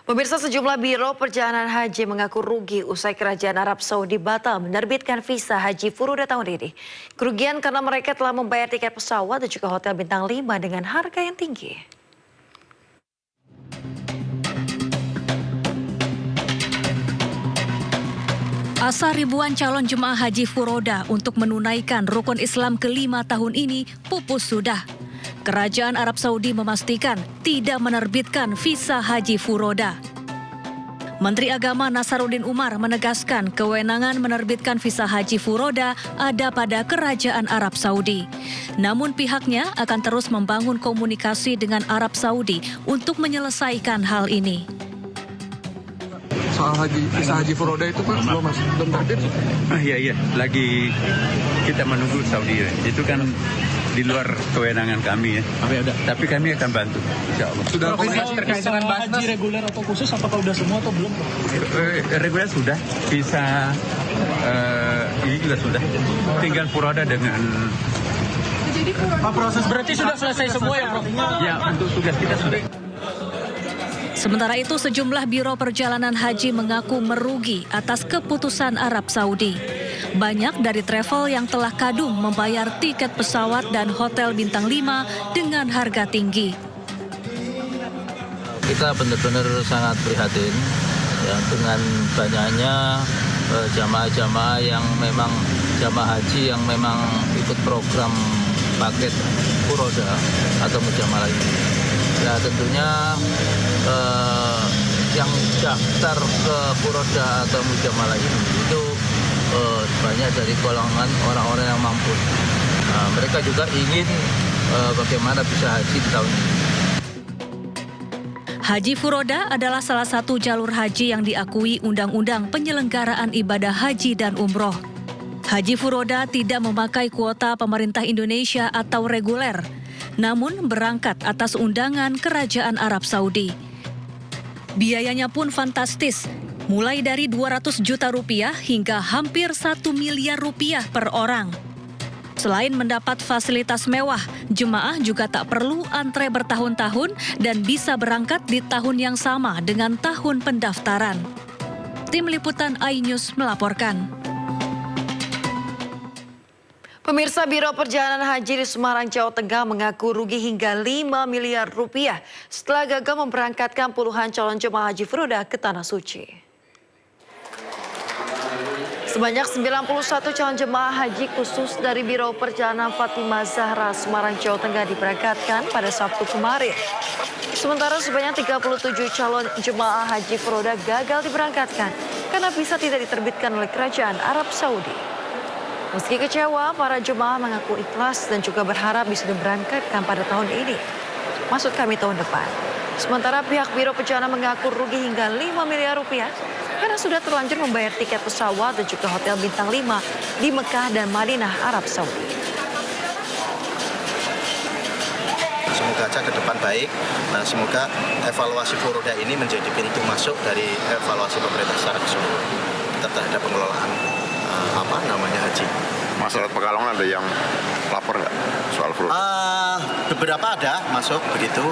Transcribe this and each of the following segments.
Pemirsa, sejumlah biro perjalanan haji mengaku rugi usai kerajaan Arab Saudi batal menerbitkan visa haji Furoda tahun ini. Kerugian karena mereka telah membayar tiket pesawat dan juga hotel bintang 5 dengan harga yang tinggi. Asa ribuan calon jemaah haji Furoda untuk menunaikan rukun Islam kelima tahun ini pupus sudah. Kerajaan Arab Saudi memastikan tidak menerbitkan visa haji Furoda. Menteri Agama Nasaruddin Umar menegaskan kewenangan menerbitkan visa haji Furoda ada pada Kerajaan Arab Saudi. Namun pihaknya akan terus membangun komunikasi dengan Arab Saudi untuk menyelesaikan hal ini. Soal visa haji Furoda itu kan belum terbit. Iya, lagi kita menunggu Saudi. Itu kan di luar kewenangan kami ya. Tapi kami akan bantu, insya Allah. Sudah terkait dengan haji reguler atau khusus, apakah udah semua atau belum? Reguler sudah, visa ini juga sudah. Tinggal Furoda dengan. Pak, proses berarti sudah selesai semua ya, Prof? Ya, untuk tugas kita sudah. Sementara itu, sejumlah biro perjalanan haji mengaku merugi atas keputusan Arab Saudi. Banyak dari travel yang telah kadung membayar tiket pesawat dan hotel bintang 5 dengan harga tinggi. Kita benar-benar sangat prihatin ya, dengan banyaknya jamaah-jamaah yang memang jamaah haji yang memang ikut program paket Furoda atau mujamalah ini. Ya tentunya yang daftar ke Furoda atau mujamalah ini itu banyak dari golongan orang-orang yang mampu. Mereka juga ingin bagaimana bisa haji di tahun ini. Haji Furoda adalah salah satu jalur haji yang diakui Undang-Undang Penyelenggaraan Ibadah Haji dan Umroh. Haji Furoda tidak memakai kuota pemerintah Indonesia atau reguler, namun berangkat atas undangan Kerajaan Arab Saudi. Biayanya pun fantastis, mulai dari 200 juta rupiah hingga hampir 1 miliar rupiah per orang. Selain mendapat fasilitas mewah, jemaah juga tak perlu antre bertahun-tahun dan bisa berangkat di tahun yang sama dengan tahun pendaftaran. Tim Liputan iNews melaporkan. Pemirsa, Biro Perjalanan Haji di Semarang, Jawa Tengah mengaku rugi hingga 5 miliar rupiah setelah gagal memberangkatkan puluhan calon jemaah haji Furoda ke Tanah Suci. Sebanyak 91 calon jemaah haji khusus dari Biro Perjalanan Fatimah Zahra Semarang, Jawa Tengah diberangkatkan pada Sabtu kemarin. Sementara sebanyak 37 calon jemaah haji Furoda gagal diberangkatkan karena visa tidak diterbitkan oleh Kerajaan Arab Saudi. Meski kecewa, para jemaah mengaku ikhlas dan juga berharap bisa diberangkatkan pada tahun ini. Maksud kami tahun depan. Sementara pihak Biro Perjalanan mengaku rugi hingga 5 miliar rupiah karena sudah terlanjur membayar tiket pesawat dan juga hotel bintang 5 di Mekah dan Madinah, Arab Saudi. Semoga aja ke depan baik. Nah, semoga evaluasi Furoda ini menjadi pintu masuk dari evaluasi pemerintah secara keseluruhan terhadap pengelolaan haji. Masyarakat Pekalongan ada yang lapor nggak soal Furoda? Beberapa ada masuk begitu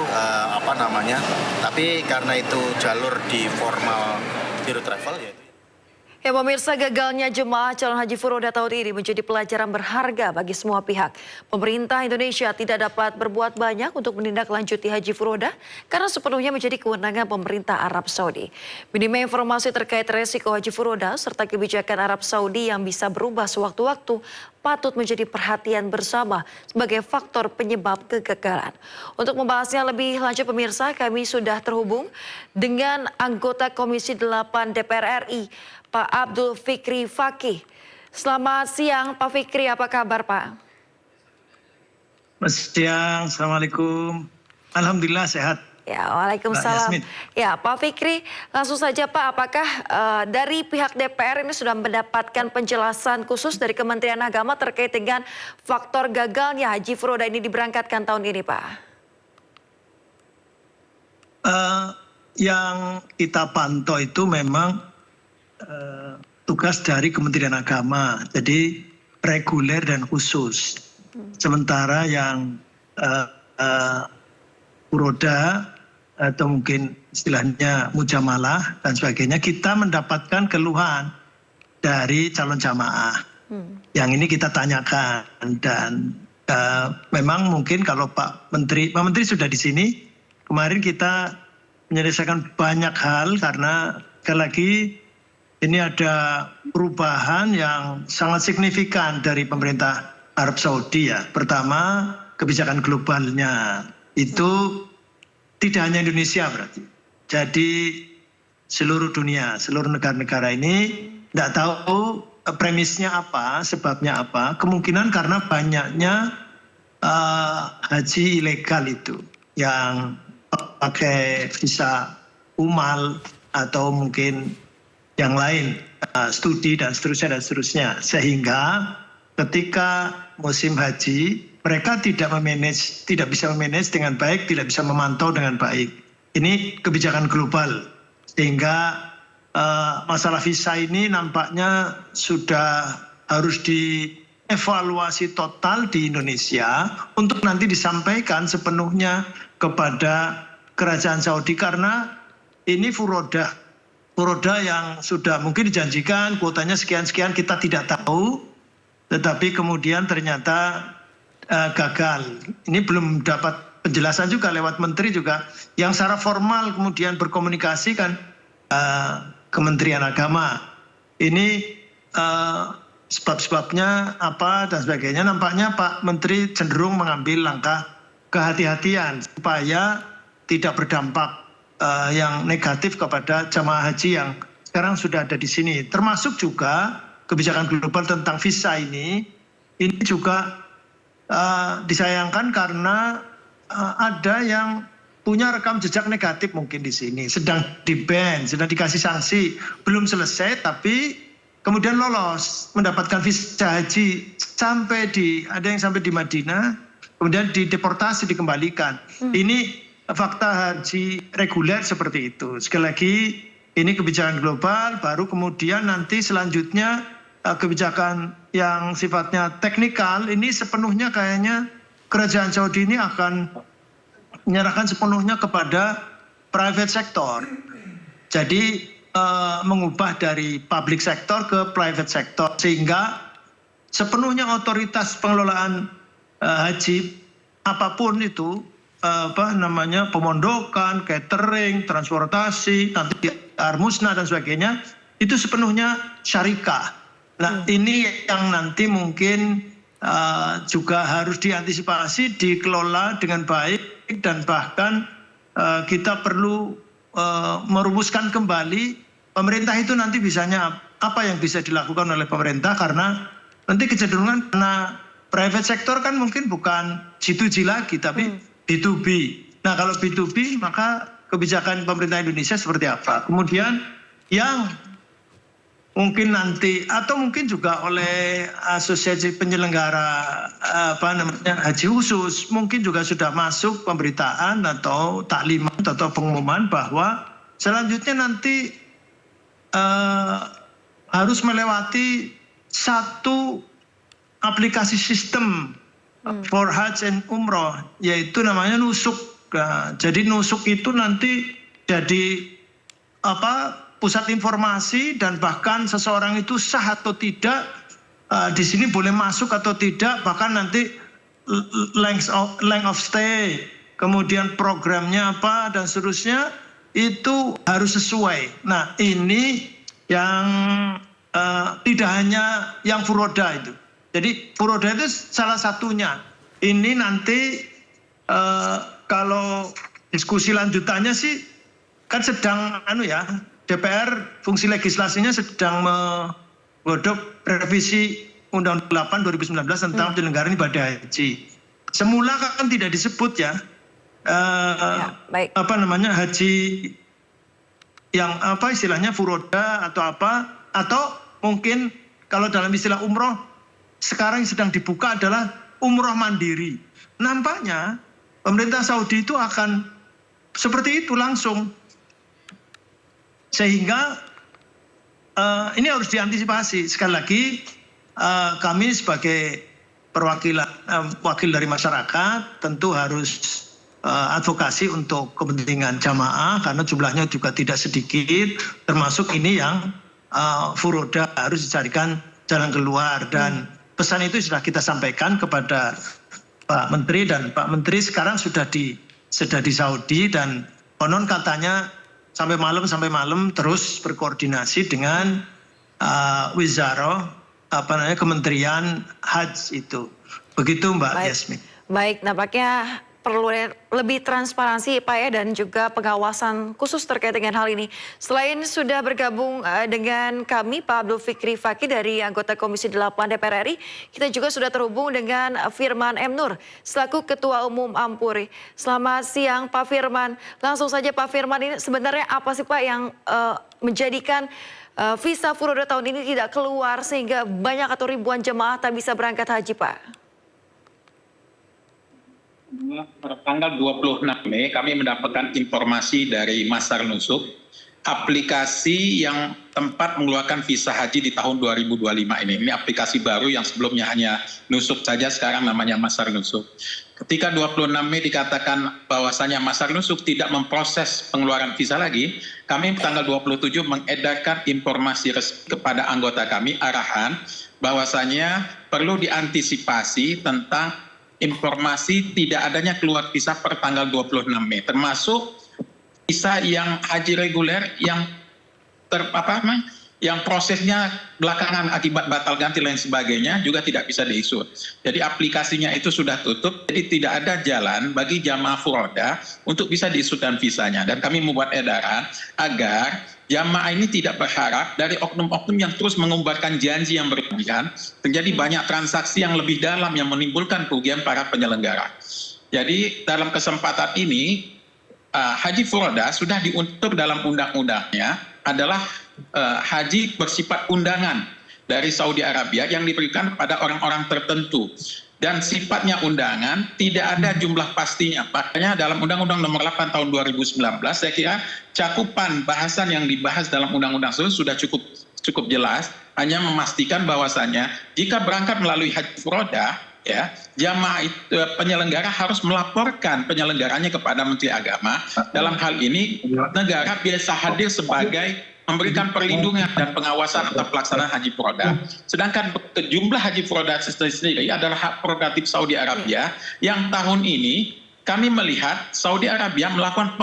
tapi karena itu jalur di formal Biro Travel ya. Ya pemirsa, gagalnya jemaah calon haji Furoda tahun ini menjadi pelajaran berharga bagi semua pihak. Pemerintah Indonesia tidak dapat berbuat banyak untuk menindaklanjuti haji Furoda karena sepenuhnya menjadi kewenangan pemerintah Arab Saudi. Minimnya informasi terkait resiko haji Furoda serta kebijakan Arab Saudi yang bisa berubah sewaktu-waktu patut menjadi perhatian bersama sebagai faktor penyebab kegagalan. Untuk membahasnya lebih lanjut pemirsa, kami sudah terhubung dengan anggota Komisi 8 DPR RI, Pak Abdul Fikri Fakih. Selamat siang Pak Fikri, apa kabar Pak? Selamat siang, Assalamualaikum. Alhamdulillah sehat. Ya, waalaikumsalam. Ya, Pak Fikri, langsung saja Pak, apakah dari pihak DPR ini sudah mendapatkan penjelasan khusus dari Kementerian Agama terkait dengan faktor gagalnya haji Furoda ini diberangkatkan tahun ini Pak? Yang kita pantau itu memang tugas dari Kementerian Agama, jadi reguler dan khusus. Sementara yang Furoda atau mungkin istilahnya mujamalah dan sebagainya, kita mendapatkan keluhan dari calon jamaah. Yang ini kita tanyakan dan memang mungkin kalau Pak Menteri sudah di sini, kemarin kita menyelesaikan banyak hal karena sekali lagi ini ada perubahan yang sangat signifikan dari pemerintah Arab Saudi ya. Pertama, kebijakan globalnya itu tidak hanya Indonesia berarti. Jadi seluruh dunia, seluruh negara-negara ini tidak tahu premisnya apa, sebabnya apa. Kemungkinan karena banyaknya haji ilegal itu yang pakai visa umal atau mungkin yang lain, studi dan seterusnya. Sehingga ketika musim haji mereka tidak bisa memanage dengan baik, tidak bisa memantau dengan baik. Ini kebijakan global, sehingga masalah visa ini nampaknya sudah harus dievaluasi total di Indonesia untuk nanti disampaikan sepenuhnya kepada Kerajaan Saudi, karena ini furoda yang sudah mungkin dijanjikan kuotanya sekian-sekian, kita tidak tahu, tetapi kemudian ternyata gagal. Ini belum dapat penjelasan juga lewat menteri juga, yang secara formal kemudian berkomunikasi kan Kementerian Agama. Ini sebab-sebabnya apa dan sebagainya. Nampaknya Pak Menteri cenderung mengambil langkah kehati-hatian supaya tidak berdampak yang negatif kepada jamaah haji yang sekarang sudah ada di sini. Termasuk juga kebijakan global tentang visa ini juga disayangkan karena ada yang punya rekam jejak negatif mungkin di sini, sedang di-ban, sedang dikasih sanksi, belum selesai tapi kemudian lolos mendapatkan visa haji ada yang sampai di Madinah, kemudian dideportasi, dikembalikan. Ini fakta haji reguler seperti itu. Sekali lagi ini kebijakan global, baru kemudian nanti selanjutnya kebijakan yang sifatnya teknikal ini sepenuhnya kayaknya Kerajaan Saudi ini akan menyerahkan sepenuhnya kepada private sector. Jadi mengubah dari public sector ke private sector, sehingga sepenuhnya otoritas pengelolaan haji apapun itu, pemondokan, catering, transportasi, nanti armusna dan sebagainya, itu sepenuhnya syarikah. Nah, ini yang nanti mungkin juga harus diantisipasi, dikelola dengan baik, dan bahkan kita perlu merumuskan kembali pemerintah itu nanti bisanya apa yang bisa dilakukan oleh pemerintah, karena nanti kecenderungan karena private sector kan mungkin bukan G2G lagi tapi B2B. Nah, kalau B2B maka kebijakan pemerintah Indonesia seperti apa? Kemudian yang mungkin nanti atau mungkin juga oleh asosiasi penyelenggara haji khusus mungkin juga sudah masuk pemberitaan atau taklimat atau pengumuman bahwa selanjutnya nanti harus melewati satu aplikasi sistem for Hajj and Umroh, yaitu namanya nusuk. Jadi nusuk itu nanti jadi pusat informasi, dan bahkan seseorang itu sah atau tidak di sini boleh masuk atau tidak, bahkan nanti length of stay, kemudian programnya apa dan seterusnya itu harus sesuai. Nah, ini yang tidak hanya yang furoda itu. Jadi furoda itu salah satunya. Ini nanti kalau diskusi lanjutannya sih kan sedang DPR fungsi legislasinya sedang menggodok revisi Undang-Undang 8 2019 tentang penyelenggaraan ibadah haji. Semula kan tidak disebut baik. Haji yang istilahnya furoda atau atau mungkin kalau dalam istilah umroh sekarang yang sedang dibuka adalah umroh mandiri. Nampaknya pemerintah Saudi itu akan seperti itu langsung. Sehingga ini harus diantisipasi. Sekali lagi kami sebagai wakil dari masyarakat tentu harus advokasi untuk kepentingan jamaah karena jumlahnya juga tidak sedikit, termasuk ini yang furoda harus dicarikan jalan keluar, dan pesan itu sudah kita sampaikan kepada Pak Menteri, dan Pak Menteri sekarang sudah di Saudi, dan konon katanya sampai malam terus berkoordinasi dengan Wizara Kementerian Haji itu. Begitu Mbak Yasmin. Baik, nampaknya perlu lebih transparansi Pak ya, dan juga pengawasan khusus terkait dengan hal ini. Selain sudah bergabung dengan kami Pak Abdul Fikri Fakih dari anggota Komisi 8 DPR RI, kita juga sudah terhubung dengan Firman M. Nur selaku Ketua Umum Ampuri. Selamat siang Pak Firman. Langsung saja Pak Firman, ini sebenarnya apa sih Pak yang menjadikan visa furoda tahun ini tidak keluar sehingga banyak atau ribuan jemaah tak bisa berangkat haji Pak? Tanggal 26 Mei kami mendapatkan informasi dari Masar Nusuk, aplikasi yang tempat mengeluarkan visa haji di tahun 2025 ini. Ini aplikasi baru yang sebelumnya hanya Nusuk saja, sekarang namanya Masar Nusuk. Ketika 26 Mei dikatakan bahwasanya Masar Nusuk tidak memproses pengeluaran visa lagi, kami tanggal 27 mengedarkan informasi resmi kepada anggota kami, arahan bahwasanya perlu diantisipasi tentang informasi tidak adanya keluar visa per tanggal 26 Mei, termasuk visa yang haji reguler yang yang prosesnya belakangan akibat batal ganti lain sebagainya juga tidak bisa diisut. Jadi aplikasinya itu sudah tutup, jadi tidak ada jalan bagi jamaah furoda untuk bisa diisutkan visanya. Dan kami membuat edaran agar jamaah ini tidak berharap dari oknum-oknum yang terus mengumbarkan janji yang berlebihan, terjadi banyak transaksi yang lebih dalam yang menimbulkan kerugian para penyelenggara. Jadi dalam kesempatan ini, haji furoda sudah diatur dalam undang-undangnya adalah haji bersifat undangan dari Saudi Arabia yang diberikan kepada orang-orang tertentu. Dan sifatnya undangan, tidak ada jumlah pastinya. Makanya dalam Undang-Undang Nomor 8 Tahun 2019, saya kira cakupan bahasan yang dibahas dalam undang-undang tersebut sudah cukup jelas, hanya memastikan bahwasannya jika berangkat melalui haji furoda, ya, jamaah penyelenggara harus melaporkan penyelenggaranya kepada Menteri Agama. Dalam hal ini, negara biasa hadir sebagai memberikan perlindungan dan pengawasan atas pelaksanaan haji furoda. Sedangkan jumlah haji furoda sendiri adalah hak prerogatif Saudi Arabia yang tahun ini kami melihat Saudi Arabia melakukan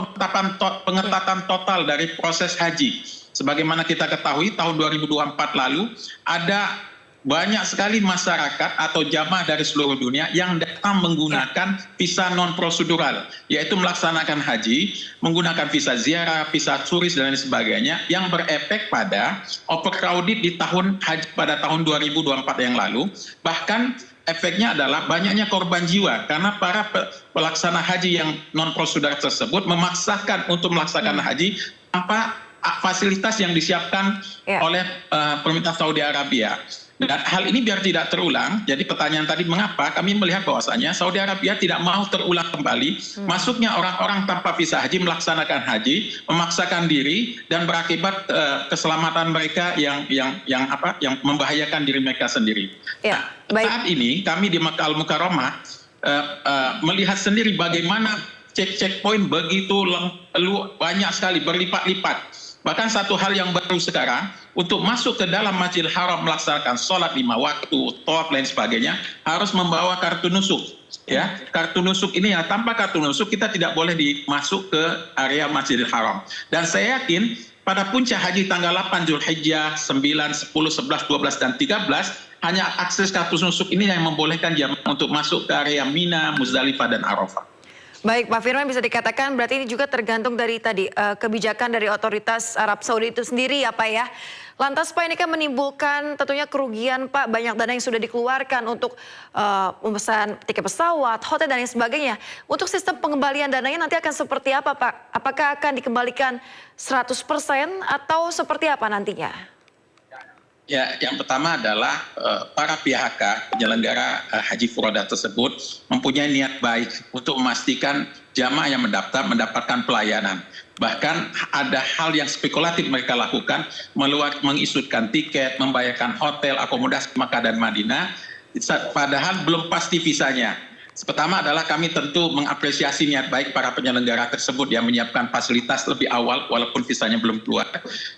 pengetatan total dari proses haji. Sebagaimana kita ketahui tahun 2024 lalu ada banyak sekali masyarakat atau jamaah dari seluruh dunia yang datang menggunakan visa non-prosedural, yaitu melaksanakan haji, menggunakan visa ziarah, visa turis, dan lain sebagainya, yang berefek pada overcrowded di tahun haji pada tahun 2024 yang lalu. Bahkan efeknya adalah banyaknya korban jiwa, karena para pelaksana haji yang non-prosedural tersebut memaksakan untuk melaksanakan haji tanpa fasilitas yang disiapkan oleh pemerintah Saudi Arabia. Dan hal ini biar tidak terulang, jadi pertanyaan tadi mengapa kami melihat bahwasanya Saudi Arabia tidak mau terulang kembali masuknya orang-orang tanpa visa haji melaksanakan haji, memaksakan diri dan berakibat keselamatan mereka yang membahayakan diri mereka sendiri. Ya, baik. Saat ini kami di Makkah Al-Mukarramah melihat sendiri bagaimana checkpoint begitu banyak sekali, berlipat-lipat. Bahkan satu hal yang baru sekarang, untuk masuk ke dalam Masjidil Haram melaksanakan sholat 5 waktu, tawaf lain sebagainya, harus membawa kartu nusuk. Ya, kartu nusuk ini ya, tanpa kartu nusuk kita tidak boleh masuk ke area Masjidil Haram. Dan saya yakin pada puncak haji tanggal 8 Zulhijjah, 9, 10, 11, 12, dan 13, hanya akses kartu nusuk ini yang membolehkan jamaah untuk masuk ke area Mina, Muzdalifah, dan Arafah. Baik Pak Firman, bisa dikatakan berarti ini juga tergantung dari tadi kebijakan dari otoritas Arab Saudi itu sendiri ya Pak ya. Lantas Pak, ini kan menimbulkan tentunya kerugian Pak, banyak dana yang sudah dikeluarkan untuk memesan tiket pesawat, hotel dan lain sebagainya. Untuk sistem pengembalian dananya nanti akan seperti apa Pak? Apakah akan dikembalikan 100% atau seperti apa nantinya? Ya, yang pertama adalah para pihak penyelenggara haji furoda tersebut mempunyai niat baik untuk memastikan jamaah yang mendapatkan pelayanan. Bahkan ada hal yang spekulatif mereka lakukan, mengisutkan tiket, membayarkan hotel, akomodasi Makkah dan Madinah, padahal belum pasti visanya. Pertama adalah kami tentu mengapresiasi niat baik para penyelenggara tersebut yang menyiapkan fasilitas lebih awal walaupun visanya belum keluar.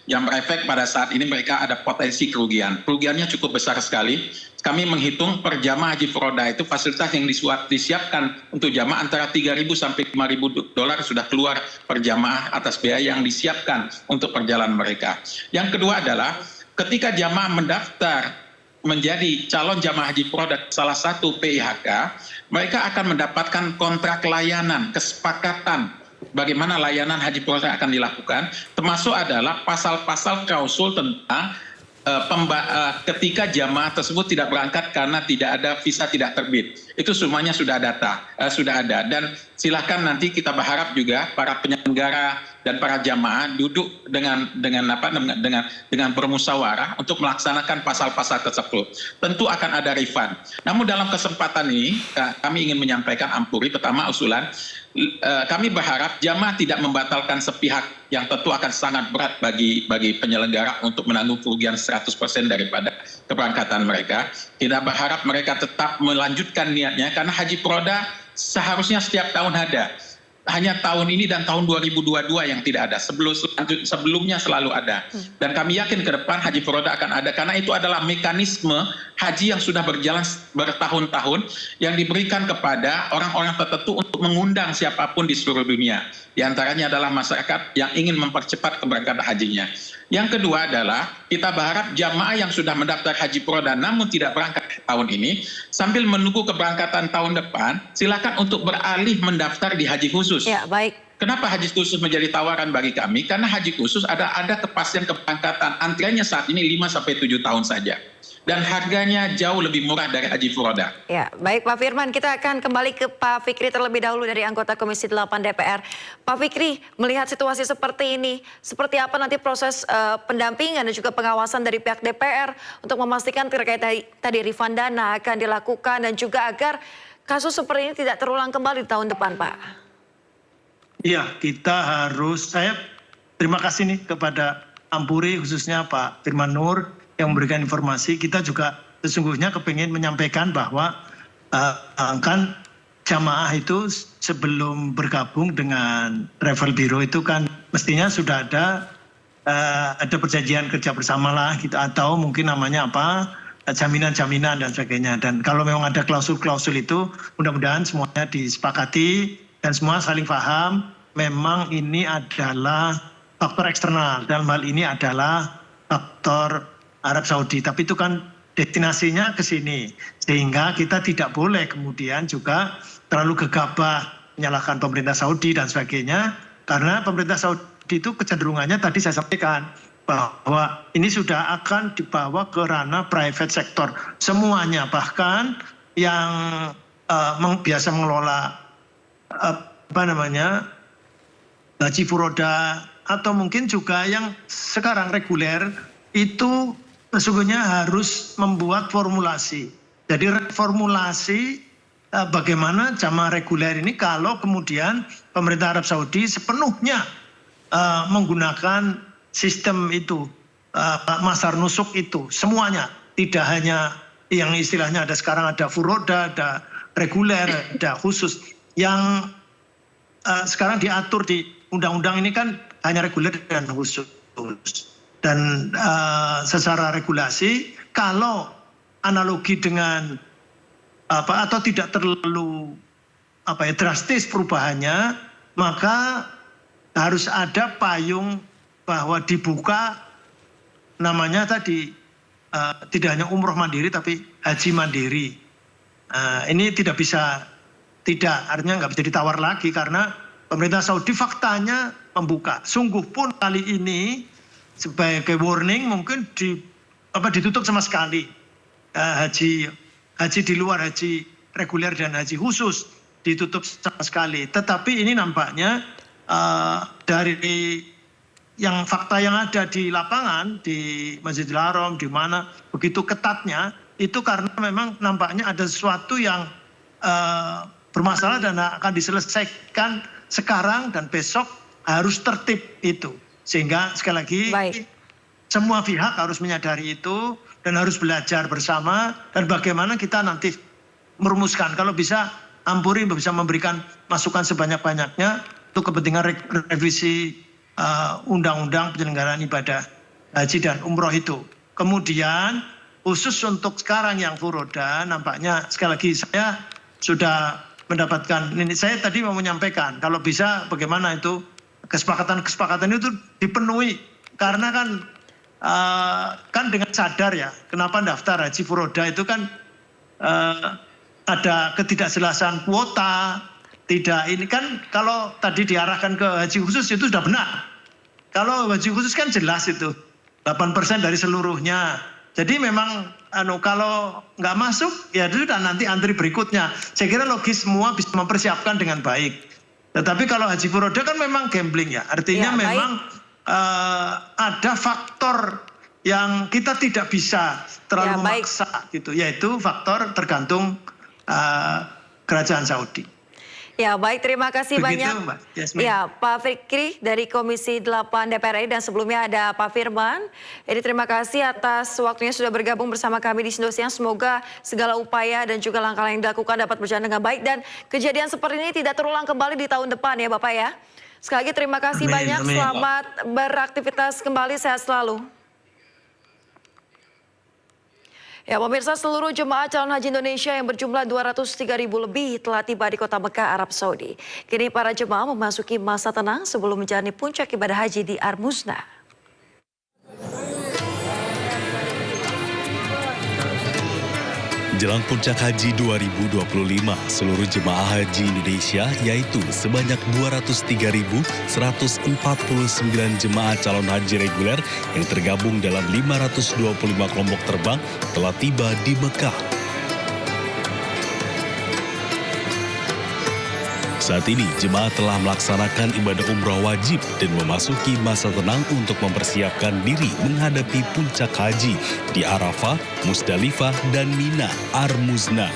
Yang berefek pada saat ini mereka ada potensi kerugian. Kerugiannya cukup besar sekali. Kami menghitung per jamaah haji furoda itu fasilitas yang disiapkan untuk jamaah antara 3.000 sampai 5.000 dolar sudah keluar per jamaah atas biaya yang disiapkan untuk perjalanan mereka. Yang kedua adalah ketika jamaah mendaftar menjadi calon jamaah haji furoda salah satu PIHK, mereka akan mendapatkan kontrak layanan, kesepakatan bagaimana layanan haji furoda akan dilakukan, termasuk adalah pasal-pasal klausul tentang ketika jamaah tersebut tidak berangkat karena tidak ada visa tidak terbit. Itu semuanya sudah ada. Dan silakan nanti kita berharap juga para penyelenggara dan para jamaah duduk dengan bermusyawarah untuk melaksanakan pasal-pasal tersebut. Tentu akan ada refund. Namun dalam kesempatan ini kami ingin menyampaikan ampuri pertama usulan. Kami berharap jamaah tidak membatalkan sepihak yang tentu akan sangat berat bagi penyelenggara untuk menanggung kerugian 100% daripada keberangkatan mereka. Kita berharap mereka tetap melanjutkan niatnya karena haji furoda seharusnya setiap tahun ada. Hanya tahun ini dan tahun 2022 yang tidak ada. Sebelumnya selalu ada. Dan kami yakin ke depan haji furoda akan ada karena itu adalah mekanisme haji yang sudah berjalan bertahun-tahun yang diberikan kepada orang-orang tertentu untuk mengundang siapapun di seluruh dunia. Di antaranya adalah masyarakat yang ingin mempercepat keberangkatan hajinya. Yang kedua adalah kita berharap jamaah yang sudah mendaftar haji furoda namun tidak berangkat tahun ini, sambil menunggu keberangkatan tahun depan, silakan untuk beralih mendaftar di haji khusus. Ya, baik. Kenapa haji khusus menjadi tawaran bagi kami? Karena haji khusus ada kepastian keberangkatan. Antriannya saat ini 5-7 tahun saja. Dan harganya jauh lebih murah dari haji furoda. Ya, baik Pak Firman, kita akan kembali ke Pak Fikri terlebih dahulu dari anggota Komisi 8 DPR. Pak Fikri, melihat situasi seperti ini, seperti apa nanti proses pendampingan dan juga pengawasan dari pihak DPR untuk memastikan terkait tadi refund dana akan dilakukan dan juga agar kasus seperti ini tidak terulang kembali di tahun depan, Pak? Iya, kita harus, saya terima kasih nih kepada Ampuri khususnya Pak Firman Nur yang memberikan informasi. Kita juga sesungguhnya kepingin menyampaikan bahwa kan jamaah itu sebelum bergabung dengan travel bureau itu kan mestinya sudah ada perjanjian kerja bersama lah gitu, atau mungkin namanya apa, jaminan-jaminan dan sebagainya. Dan kalau memang ada klausul-klausul itu mudah-mudahan semuanya disepakati dan semua saling paham memang ini adalah faktor eksternal, dalam hal ini adalah faktor Arab Saudi, tapi itu kan destinasinya ke sini, sehingga kita tidak boleh kemudian juga terlalu gegabah menyalahkan pemerintah Saudi dan sebagainya, karena pemerintah Saudi itu kecenderungannya tadi saya sampaikan bahwa ini sudah akan dibawa ke ranah private sector semuanya, bahkan yang biasa mengelola haji furoda atau mungkin juga yang sekarang reguler itu sesungguhnya harus membuat formulasi. Jadi formulasi bagaimana jamaah reguler ini kalau kemudian pemerintah Arab Saudi sepenuhnya menggunakan sistem itu, masar nusuk itu, semuanya. Tidak hanya yang istilahnya ada sekarang ada furoda, ada reguler, ada khusus. Yang sekarang diatur di undang-undang ini kan hanya reguler dan khusus. Dan secara regulasi kalau analogi dengan atau tidak terlalu drastis perubahannya, maka harus ada payung bahwa dibuka namanya tadi tidak hanya umroh mandiri tapi haji mandiri. Ini tidak artinya nggak bisa ditawar lagi karena pemerintah Saudi faktanya membuka. Sungguh pun kali ini sebagai warning mungkin ditutup sama sekali haji di luar, haji reguler dan haji khusus ditutup sama sekali. Tetapi ini nampaknya dari yang fakta yang ada di lapangan di Masjidil Haram di mana begitu ketatnya itu karena memang nampaknya ada sesuatu yang bermasalah dan akan diselesaikan sekarang dan besok harus tertib itu. Sehingga sekali lagi semua pihak harus menyadari itu dan harus belajar bersama dan bagaimana kita nanti merumuskan. Kalau bisa Ampuri bisa memberikan masukan sebanyak-banyaknya untuk kepentingan revisi undang-undang penyelenggaraan ibadah haji dan umroh itu. Kemudian khusus untuk sekarang yang furoda, nampaknya sekali lagi saya sudah mendapatkan ini. Saya tadi mau menyampaikan kalau bisa bagaimana itu kesepakatan itu dipenuhi, karena kan dengan sadar ya kenapa daftar haji furoda itu kan ada ketidakjelasan kuota. Tidak, ini kan kalau tadi diarahkan ke haji khusus itu sudah benar. Kalau haji khusus kan jelas itu 8% dari seluruhnya. Jadi memang kalau nggak masuk ya itu sudah nanti antri berikutnya. Saya kira logis semua bisa mempersiapkan dengan baik. Tetapi kalau haji furoda kan memang gambling ya. Artinya memang ada faktor yang kita tidak bisa terlalu memaksa gitu. Yaitu faktor tergantung kerajaan Saudi. Ya baik, terima kasih begitu, banyak. Mbak Yasmin. Ya Pak Fikri dari Komisi 8 DPR RI dan sebelumnya ada Pak Firman. Jadi terima kasih atas waktunya sudah bergabung bersama kami di Sindosiang. Semoga segala upaya dan juga langkah yang dilakukan dapat berjalan dengan baik dan kejadian seperti ini tidak terulang kembali di tahun depan ya Bapak ya. Sekali lagi terima kasih banyak. Selamat beraktivitas kembali, sehat selalu. Ya pemirsa, seluruh jemaah calon haji Indonesia yang berjumlah 203.000 lebih telah tiba di kota Mekah, Arab Saudi. Kini para jemaah memasuki masa tenang sebelum menjalani puncak ibadah haji di Ar-Muznah. Jelang puncak haji 2025, seluruh jemaah haji Indonesia yaitu sebanyak 203.149 jemaah calon haji reguler yang tergabung dalam 525 kelompok terbang telah tiba di Mekah. Saat ini, jemaah telah melaksanakan ibadah umrah wajib dan memasuki masa tenang untuk mempersiapkan diri menghadapi puncak haji di Arafah, Musdalifah, dan Mina, Ar-Muznah.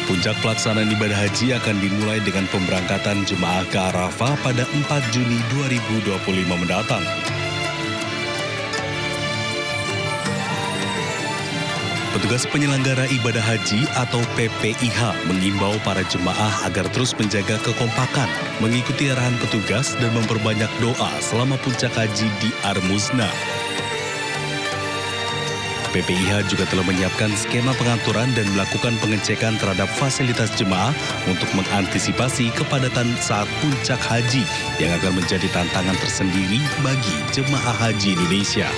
Puncak pelaksanaan ibadah haji akan dimulai dengan pemberangkatan jemaah ke Arafah pada 4 Juni 2025 mendatang. Petugas penyelenggara ibadah haji atau PPIH mengimbau para jemaah agar terus menjaga kekompakan, mengikuti arahan petugas dan memperbanyak doa selama puncak haji di Ar-Muznah. PPIH juga telah menyiapkan skema pengaturan dan melakukan pengecekan terhadap fasilitas jemaah untuk mengantisipasi kepadatan saat puncak haji yang akan menjadi tantangan tersendiri bagi jemaah haji Indonesia.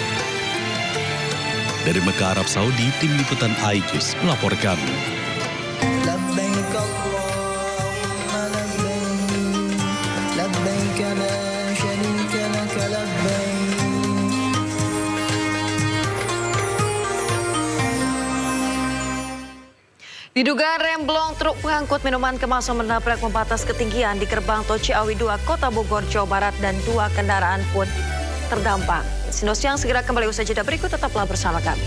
Dari Mekah, Arab Saudi, tim liputan iJus melaporkan. Diduga remblong truk pengangkut minuman kemasan menabrak pembatas ketinggian di gerbang tol Ciawi 2 Kota Bogor, Jawa Barat dan 2 kendaraan pun terdampak. Sindosiang segera kembali usai jeda berikut, tetaplah bersama kami.